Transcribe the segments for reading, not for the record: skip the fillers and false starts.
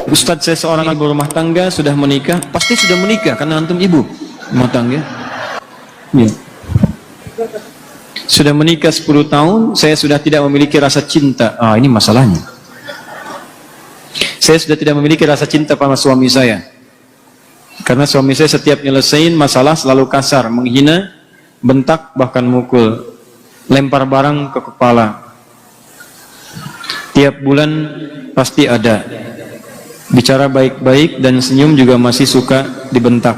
Ustadz, saya seorang ibu rumah tangga, sudah menikah. Pasti sudah menikah karena antum ibu rumah tangga. Ya. Sudah menikah 10 tahun, saya sudah tidak memiliki rasa cinta. Ini masalahnya. Saya sudah tidak memiliki rasa cinta pada suami saya. Karena suami saya setiap nyelesain masalah selalu kasar, menghina, bentak, bahkan mukul, lempar barang ke kepala. Tiap bulan pasti ada. Bicara baik-baik dan senyum juga masih suka dibentak.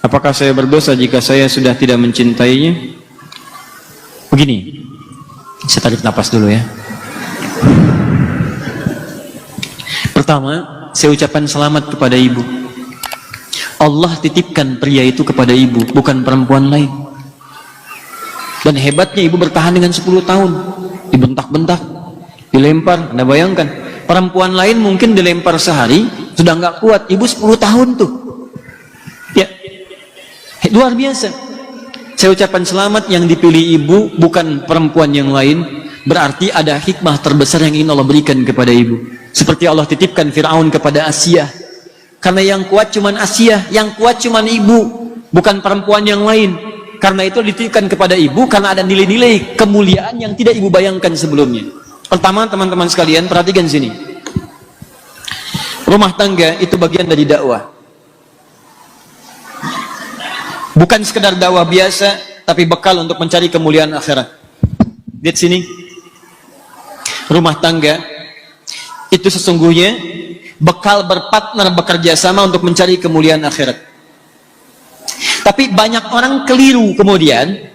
Apakah saya berdosa jika saya sudah tidak mencintainya? Begini, saya tarik napas dulu ya. Pertama, saya ucapkan selamat kepada ibu. Allah titipkan pria itu kepada ibu, bukan perempuan lain. Dan hebatnya ibu bertahan dengan 10 tahun. Dibentak-bentak, dilempar. Anda bayangkan, perempuan lain mungkin dilempar sehari sudah nggak kuat, ibu 10 tahun tuh. Ya, luar biasa. Saya ucapkan selamat, yang dipilih ibu bukan perempuan yang lain. Berarti ada hikmah terbesar yang ingin Allah berikan kepada ibu. Seperti Allah titipkan Fir'aun kepada Asia. Karena yang kuat cuman Asia, yang kuat cuman ibu, bukan perempuan yang lain. Karena itu dititipkan kepada ibu, karena ada nilai-nilai kemuliaan yang tidak ibu bayangkan sebelumnya. Pertama, teman-teman sekalian, perhatikan sini. Rumah tangga itu bagian dari dakwah. Bukan sekedar dakwah biasa, tapi bekal untuk mencari kemuliaan akhirat. Lihat sini. Rumah tangga itu sesungguhnya bekal berpartner, bekerja sama untuk mencari kemuliaan akhirat. Tapi banyak orang keliru kemudian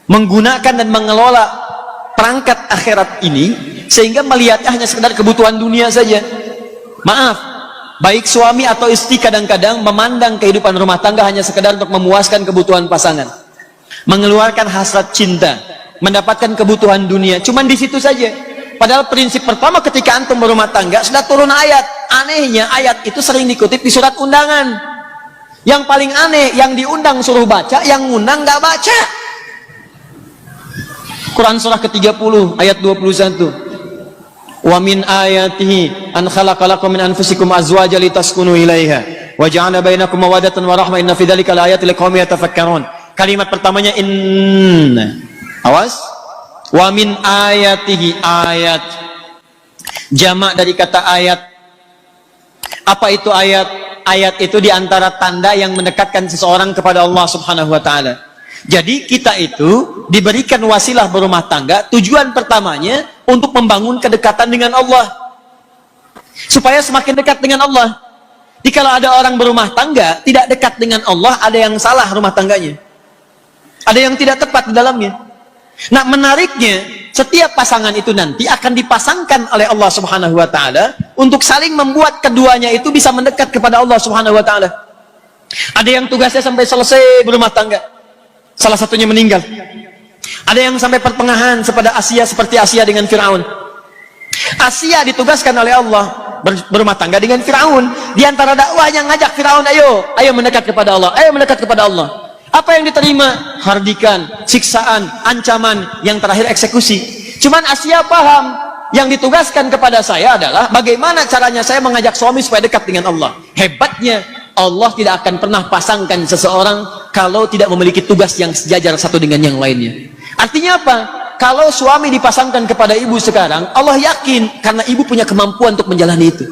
menggunakan dan mengelola perangkat akhirat ini sehingga melihatnya hanya sekedar kebutuhan dunia saja. Maaf, baik suami atau istri kadang-kadang memandang kehidupan rumah tangga hanya sekedar untuk memuaskan kebutuhan pasangan, mengeluarkan hasrat cinta, mendapatkan kebutuhan dunia. Cuman di situ saja. Padahal prinsip pertama ketika antum berumah tangga sudah turun ayat. Anehnya ayat itu sering dikutip di surat undangan. Yang paling aneh, yang diundang suruh baca, yang ngundang nggak baca. Quran surah ke-30 ayat 21. Wa min ayatihi an khalaqalakum min anfusikum azwajan litaskunu ilaiha wa ja'ala bainakum mawaddatan wa rahmah inna fi dzalika laayatin liqaumin yatafakkarun. Kalimat pertamanya inna. Awas. Wa min ayatihi, ayat. Jamak dari kata ayat. Apa itu ayat? Ayat itu diantara tanda yang mendekatkan seseorang kepada Allah Subhanahu wa ta'ala. Jadi kita itu diberikan wasilah berumah tangga, tujuan pertamanya untuk membangun kedekatan dengan Allah, supaya semakin dekat dengan Allah. Jadi kalau ada orang berumah tangga tidak dekat dengan Allah, ada yang salah rumah tangganya, ada yang tidak tepat di dalamnya. Nah, menariknya, setiap pasangan itu nanti akan dipasangkan oleh Allah Subhanahu wa ta'ala untuk saling membuat keduanya itu bisa mendekat kepada Allah Subhanahu wa ta'ala. Ada yang tugasnya sampai selesai berumah tangga, salah satunya meninggal. Ada yang sampai pertengahan seperti Asia dengan Fir'aun. Asia ditugaskan oleh Allah berumah tangga dengan Fir'aun. Di antara dakwahnya ngajak Fir'aun, ayo mendekat kepada Allah, ayo mendekat kepada Allah. Apa yang diterima? Hardikan, siksaan, ancaman, yang terakhir eksekusi. Cuman Asia paham, yang ditugaskan kepada saya adalah bagaimana caranya saya mengajak suami supaya dekat dengan Allah. Hebatnya, Allah tidak akan pernah pasangkan seseorang kalau tidak memiliki tugas yang sejajar satu dengan yang lainnya. Artinya apa? Kalau suami dipasangkan kepada ibu sekarang, Allah yakin karena ibu punya kemampuan untuk menjalani itu.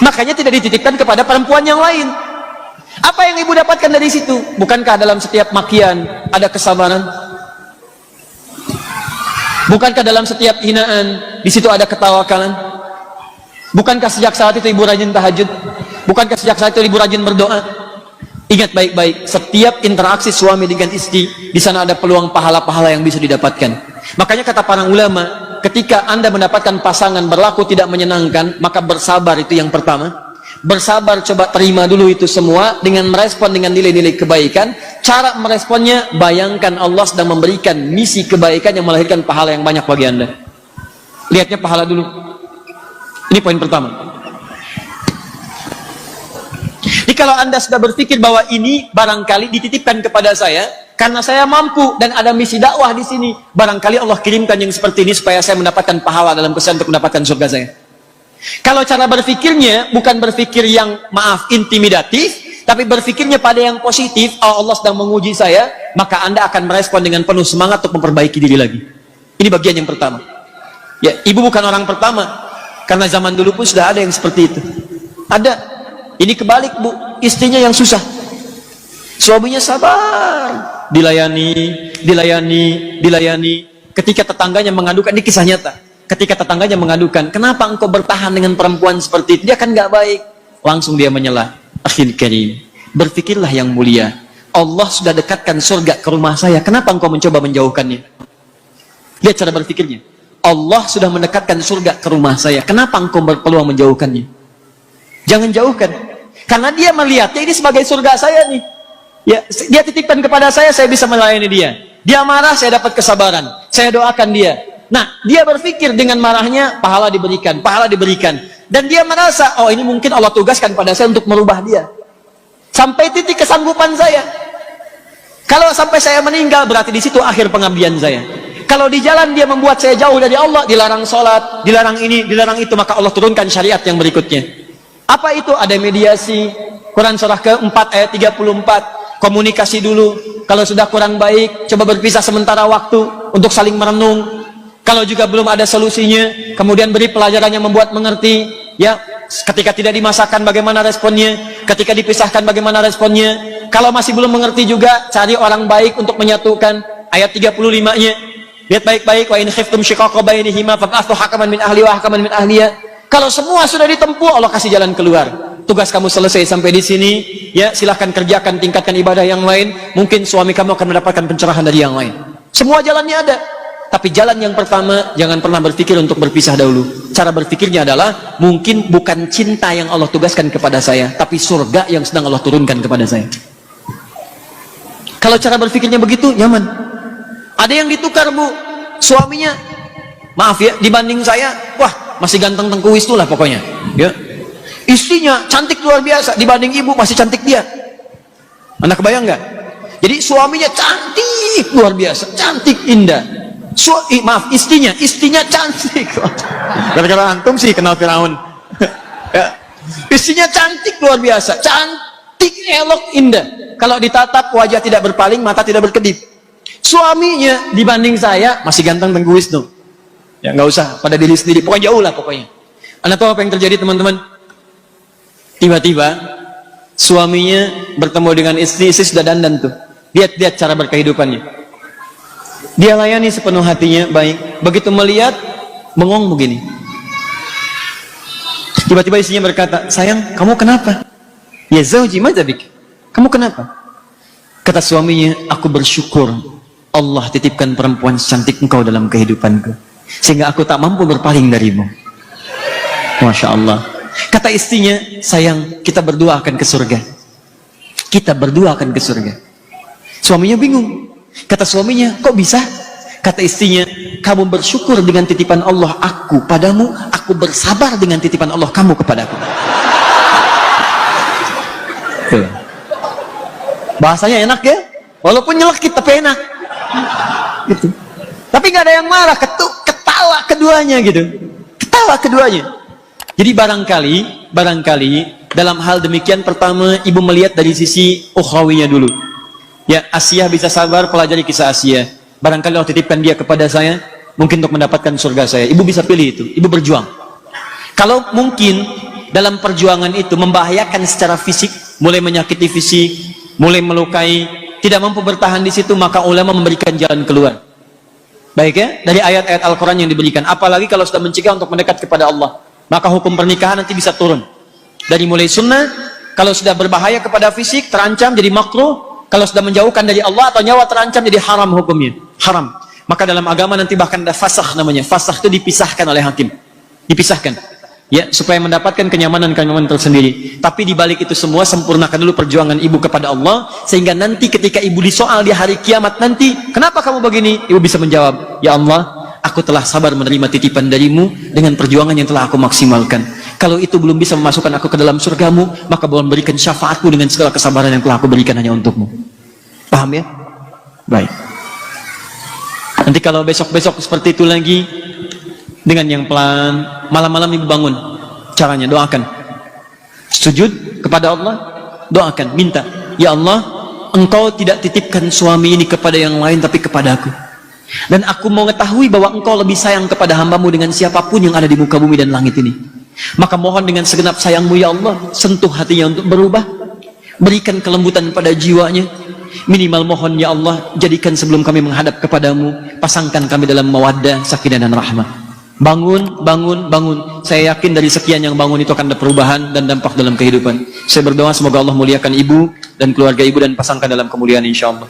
Makanya tidak dititipkan kepada perempuan yang lain. Apa yang ibu dapatkan dari situ? Bukankah dalam setiap makian ada kesabaran? Bukankah dalam setiap hinaan di situ ada ketawakalan? Bukankah sejak saat itu ibu rajin tahajud? Bukankah sejak saat itu ibu rajin berdoa? Ingat baik-baik, setiap interaksi suami dengan istri, di sana ada peluang pahala-pahala yang bisa didapatkan. Makanya kata para ulama, ketika Anda mendapatkan pasangan berlaku tidak menyenangkan, maka bersabar, itu yang pertama. Bersabar, coba terima dulu itu semua dengan merespon dengan nilai-nilai kebaikan. Cara meresponnya, bayangkan Allah sedang memberikan misi kebaikan yang melahirkan pahala yang banyak bagi Anda. Lihatnya pahala dulu. Ini poin pertama. Jadi kalau Anda sudah berpikir bahwa ini barangkali dititipkan kepada saya karena saya mampu dan ada misi dakwah di sini, barangkali Allah kirimkan yang seperti ini supaya saya mendapatkan pahala dalam kesan untuk mendapatkan surga saya. Kalau cara berpikirnya bukan berpikir yang intimidatif, tapi berpikirnya pada yang positif, oh, Allah sedang menguji saya, maka Anda akan merespon dengan penuh semangat untuk memperbaiki diri lagi. Ini bagian yang pertama. Ya, ibu bukan orang pertama, karena zaman dulu pun sudah ada yang seperti itu. Ada. Ini kebalik, Bu, istrinya yang susah, suaminya sabar, dilayani. Ketika tetangganya mengadukan, ini kisah nyata. Ketika tetangganya mengadukan, kenapa engkau bertahan dengan perempuan seperti itu? Dia kan nggak baik. Langsung dia menyela. Akhil karim, berpikirlah yang mulia. Allah sudah dekatkan surga ke rumah saya. Kenapa engkau mencoba menjauhkannya? Lihat cara berpikirnya. Allah sudah mendekatkan surga ke rumah saya. Kenapa engkau berpeluang menjauhkannya? Jangan jauhkan. Karena dia melihatnya ini sebagai surga saya nih. Ya, dia titipkan kepada saya bisa melayani dia. Dia marah, saya dapat kesabaran. Saya doakan dia. Nah, dia berpikir dengan marahnya, pahala diberikan. Dan dia merasa, oh ini mungkin Allah tugaskan pada saya untuk merubah dia. Sampai titik kesanggupan saya. Kalau sampai saya meninggal, berarti di situ akhir pengabdian saya. Kalau di jalan dia membuat saya jauh dari Allah, dilarang sholat, dilarang ini, dilarang itu, maka Allah turunkan syariat yang berikutnya. Apa itu? Ada mediasi. Quran surah ke-4 ayat 34. Komunikasi dulu. Kalau sudah kurang baik, coba berpisah sementara waktu untuk saling merenung. Kalau juga belum ada solusinya, kemudian beri pelajaran yang membuat mengerti. Ya, ketika tidak dimasakkan bagaimana responnya, ketika dipisahkan bagaimana responnya. Kalau masih belum mengerti juga, cari orang baik untuk menyatukan. Ayat 35-nya. Lihat baik-baik, wa in khiftum shiqaqa bainihima fab'athu hakaman min ahli wa hakaman min ahliya. Kalau semua sudah ditempuh, Allah kasih jalan keluar. Tugas kamu selesai sampai di sini, ya silahkan kerjakan, tingkatkan ibadah yang lain. Mungkin suami kamu akan mendapatkan pencerahan dari yang lain. Semua jalannya ada. Tapi jalan yang pertama, jangan pernah berpikir untuk berpisah dahulu. Cara berpikirnya adalah, mungkin bukan cinta yang Allah tugaskan kepada saya, tapi surga yang sedang Allah turunkan kepada saya. Kalau cara berpikirnya begitu, nyaman. Ada yang ditukar, Bu, suaminya, maaf ya, dibanding saya, wah, masih ganteng tengkuis tuh lah pokoknya. Ya. Istrinya cantik luar biasa, dibanding ibu masih cantik dia. Anda kebayang nggak? Jadi suaminya cantik luar biasa, cantik indah. Istrinya cantik. Gara-gara antum sih kenal Firaun. Ya. Istrinya cantik luar biasa, cantik, elok, indah. Kalau ditatap wajah tidak berpaling, mata tidak berkedip. Suaminya dibanding saya masih ganteng tengkuis tuh. Ya nggak usah pada diri sendiri, pokoknya jauh lah pokoknya. Anda tahu apa yang terjadi teman-teman? Tiba-tiba suaminya bertemu dengan istri sudah dandan tuh. Lihat cara berkehidupannya. Dia layani sepenuh hatinya, baik. Begitu melihat, bengong begini. Tiba-tiba istrinya berkata, sayang, kamu kenapa? Ya zauji madzabik. Kamu kenapa? Kata suaminya, aku bersyukur Allah titipkan perempuan secantik engkau dalam kehidupanku, sehingga aku tak mampu berpaling darimu. Masya Allah. Kata istrinya, sayang, kita berdua akan ke surga. Kita berdua akan ke surga. Suaminya bingung. Kata suaminya, kok bisa? Kata istrinya, kamu bersyukur dengan titipan Allah aku padamu, aku bersabar dengan titipan Allah kamu kepadaku. Tuh. Bahasanya enak ya, walaupun nyelekit tapi enak. Gitu. Tapi nggak ada yang marah, ketawa keduanya gitu. Ketawa keduanya. Jadi barangkali dalam hal demikian, pertama ibu melihat dari sisi ukhrawinya dulu. Ya, Asiyah bisa sabar, pelajari kisah Asiyah. Barangkali Allah titipkan dia kepada saya, mungkin untuk mendapatkan surga saya. Ibu bisa pilih itu, ibu berjuang. Kalau mungkin dalam perjuangan itu membahayakan secara fisik, mulai menyakiti fisik, mulai melukai, tidak mampu bertahan di situ, maka ulama memberikan jalan keluar. Baik ya, dari ayat-ayat Al-Quran yang diberikan. Apalagi kalau sudah mencegah untuk mendekat kepada Allah, maka hukum pernikahan nanti bisa turun. Dari mulai sunnah, kalau sudah berbahaya kepada fisik, terancam jadi makruh. Kalau sudah menjauhkan dari Allah atau nyawa terancam, jadi haram hukumnya. Haram. Maka dalam agama nanti bahkan ada fasakh namanya. Fasakh itu dipisahkan oleh hakim. Dipisahkan. Ya, supaya mendapatkan kenyamanan tersendiri. Tapi dibalik itu semua, sempurnakan dulu perjuangan ibu kepada Allah, sehingga nanti ketika ibu disoal di hari kiamat nanti, kenapa kamu begini? Ibu bisa menjawab, ya Allah, aku telah sabar menerima titipan darimu dengan perjuangan yang telah aku maksimalkan. Kalau itu belum bisa memasukkan aku ke dalam surgamu, maka boleh berikan syafaatku dengan segala kesabaran yang telah aku berikan hanya untukmu. Paham ya? Baik. Nanti kalau besok-besok seperti itu lagi, dengan yang pelan, malam-malam ibu bangun. caranya? Doakan. Sujud kepada Allah, doakan, minta, ya Allah, Engkau tidak titipkan suami ini kepada yang lain tapi kepada aku. Dan aku mau mengetahui bahwa Engkau lebih sayang kepada hambamu dengan siapapun yang ada di muka bumi dan langit ini. Maka mohon dengan segenap sayangmu ya Allah, sentuh hatinya untuk berubah, berikan kelembutan pada jiwanya. Minimal mohon ya Allah, jadikan sebelum kami menghadap kepadamu, pasangkan kami dalam mawaddah, sakinah dan rahmah. Bangun, bangun, bangun. Saya yakin dari sekian yang bangun itu akan ada perubahan dan dampak dalam kehidupan. Saya berdoa semoga Allah muliakan ibu dan keluarga ibu dan pasangkan dalam kemuliaan insya Allah.